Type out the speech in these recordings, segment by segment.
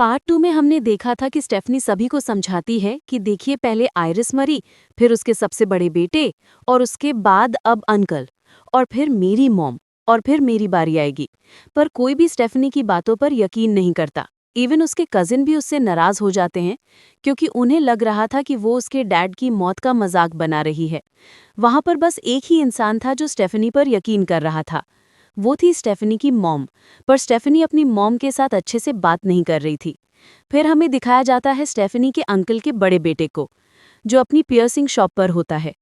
Part 2 में हमने देखा था कि स्टेफनी सभी को समझाती है कि देखिए पहले आयरिस मरी, फिर उसके सबसे बड़े बेटे, और उसके बाद अब अंकल, और फिर मेरी मॉम, और फिर मेरी बारी आएगी। पर कोई भी स्टेफनी की बातों पर यकीन नहीं करता। इवन उसके कजिन भी उससे नाराज हो जाते हैं, क्योंकि उन्हें लग रहा था कि वो उसके डैड की मौत का मजाक बना रही है। वहां पर बस एक ही इंसान था जो स्टेफनी पर यकीन कर रहा था। वो थी स्टेफनी की मॉम। पर स्टेफनी अपनी मॉम के साथ अच्छे से बात नहीं कर रही थी। फिर हमें दिखाया जाता है स्टेफनी के अंकल के बड़े बेटे को, जो अपनी पियर्सिंग शॉप पर होता है,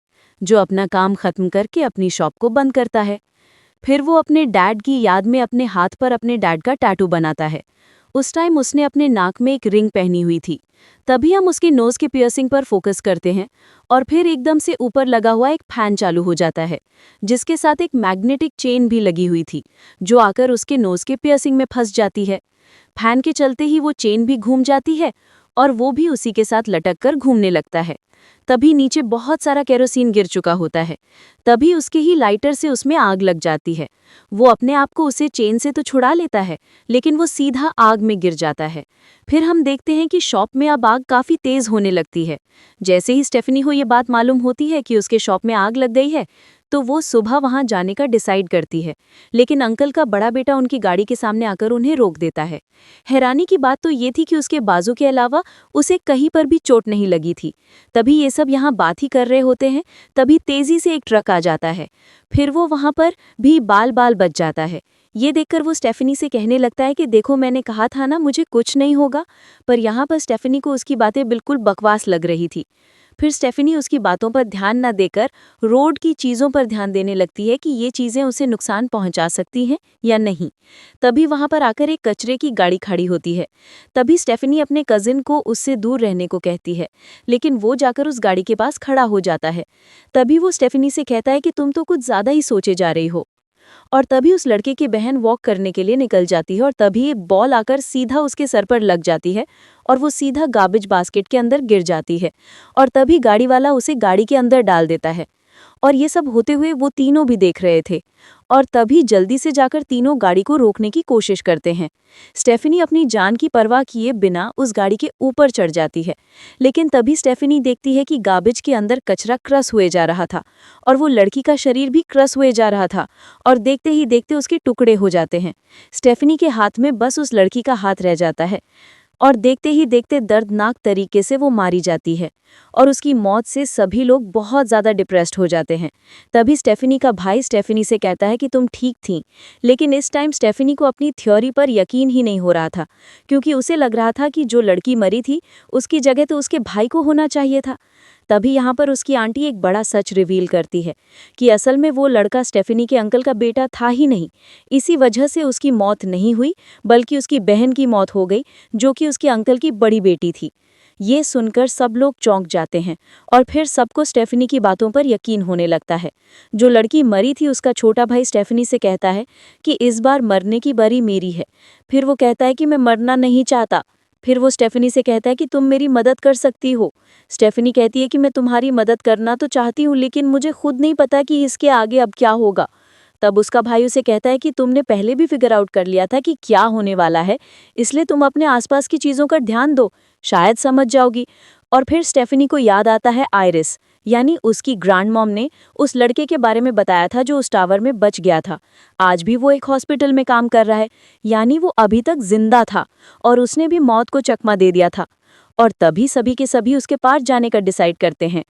जो अपना काम खत्म करके अपनी शॉप को बंद करता है। फिर वो अपने डैड की याद में अपने हाथ पर अपने डैड का टैटू बनाता है। उस टाइम उसने अपने नाक में एक रिंग पहनी हुई थी। तभी हम उसके नोज के पियर्सिंग पर फोकस करते हैं, और फिर एकदम से ऊपर लगा हुआ एक फैन चालू हो जाता है, जिसके साथ एक मैग्नेटिक चेन भी लगी हुई थी, जो आकर उसके नोज के पियर्सिंग में फंस जाती है। फैन के चलते ही वो चेन भी घूम जाती है, और वो भी उसी के साथ लटक कर घूमने लगता है। तभी नीचे बहुत सारा केरोसिन गिर चुका होता है। तभी उसके ही लाइटर से उसमें आग लग जाती है। वो अपने आप को उसे चेन से तो छुड़ा लेता है, लेकिन वो सीधा आग में गिर जाता है। फिर हम देखते हैं कि शॉप में अब आग काफी तेज होने लगती है। जैसे ही स्टेफनी को ये बात मालूम होती है कि उसके शॉप में आग लग गई है, तो वो सुबह वहां जाने का डिसाइड करती है। लेकिन अंकल का बड़ा बेटा उनकी गाड़ी के सामने आकर उन्हें रोक देता है। हैरानी की बात तो ये थी कि उसके बाजू के अलावा उसे कहीं पर भी चोट नहीं लगी थी। तभी ये सब यहाँ बात ही कर रहे होते हैं, तभी तेजी से एक ट्रक आ जाता है। फिर वो वहां पर भी बाल बाल बच जाता है। ये देखकर वो स्टेफनी से कहने लगता है कि देखो, मैंने कहा था ना मुझे कुछ नहीं होगा। पर यहाँ पर स्टेफनी को उसकी बातें बिल्कुल बकवास लग रही थी। फिर स्टेफनी उसकी बातों पर ध्यान न देकर रोड की चीज़ों पर ध्यान देने लगती है कि ये चीज़ें उसे नुकसान पहुंचा सकती हैं या नहीं। तभी वहां पर आकर एक कचरे की गाड़ी खड़ी होती है। तभी स्टेफनी अपने कजिन को उससे दूर रहने को कहती है, लेकिन वो जाकर उस गाड़ी के पास खड़ा हो जाता है। तभी वो स्टेफनी से कहता है कि तुम तो कुछ ज़्यादा ही सोचे जा रही हो। और तभी उस लड़के की बहन वॉक करने के लिए निकल जाती है, और तभी बॉल आकर सीधा उसके सर पर लग जाती है, और वो सीधा गार्बेज बास्केट के अंदर गिर जाती है। और तभी गाड़ी वाला उसे गाड़ी के अंदर डाल देता है। और ये सब होते हुए वो तीनों भी देख रहे थे। और तभी जल्दी से जाकर तीनों गाड़ी को रोकने की कोशिश करते हैं। स्टेफनी अपनी जान की परवाह किए बिना उस गाड़ी के ऊपर चढ़ जाती है। लेकिन तभी स्टेफनी देखती है कि गार्बेज के अंदर कचरा क्रश हुए जा रहा था, और वो लड़की का शरीर भी क्रश हुए जा रहा था, और देखते ही देखते उसके टुकड़े हो जाते हैं। स्टेफनी के हाथ में बस उस लड़की का हाथ रह जाता है, और देखते ही देखते दर्दनाक तरीके से वो मारी जाती है। और उसकी मौत से सभी लोग बहुत ज़्यादा डिप्रेस्ड हो जाते हैं। तभी स्टेफनी का भाई स्टेफनी से कहता है कि तुम ठीक थी। लेकिन इस टाइम स्टेफनी को अपनी थ्योरी पर यकीन ही नहीं हो रहा था, क्योंकि उसे लग रहा था कि जो लड़की मरी थी उसकी जगह तो उसके भाई को होना चाहिए था। तभी यहाँ पर उसकी आंटी एक बड़ा सच रिवील करती है कि असल में वो लड़का स्टेफनी के अंकल का बेटा था ही नहीं। इसी वजह से उसकी मौत नहीं हुई, बल्कि उसकी बहन की मौत हो गई, जो कि उसके अंकल की बड़ी बेटी थी। ये सुनकर सब लोग चौंक जाते हैं, और फिर सबको स्टेफनी की बातों पर यकीन होने लगता है। जो लड़की मरी थी उसका छोटा भाई स्टेफनी से कहता है कि इस बार मरने की बारी मेरी है। फिर वो कहता है कि मैं मरना नहीं चाहता। फिर वो स्टेफनी से कहता है कि तुम मेरी मदद कर सकती हो। स्टेफनी कहती है कि मैं तुम्हारी मदद करना तो चाहती हूँ, लेकिन मुझे खुद नहीं पता कि इसके आगे अब क्या होगा। तब उसका भाई उसे कहता है कि तुमने पहले भी फिगर आउट कर लिया था कि क्या होने वाला है, इसलिए तुम अपने आसपास की चीज़ों का ध्यान दो, शायद समझ जाओगी। और फिर स्टेफनी को याद आता है आयरिस, यानी उसकी ग्रैंड मॉम ने उस लड़के के बारे में बताया था जो उस टावर में बच गया था। आज भी वो एक हॉस्पिटल में काम कर रहा है, यानी वो अभी तक जिंदा था, और उसने भी मौत को चकमा दे दिया था। और तभी सभी के सभी उसके पास जाने का डिसाइड करते हैं।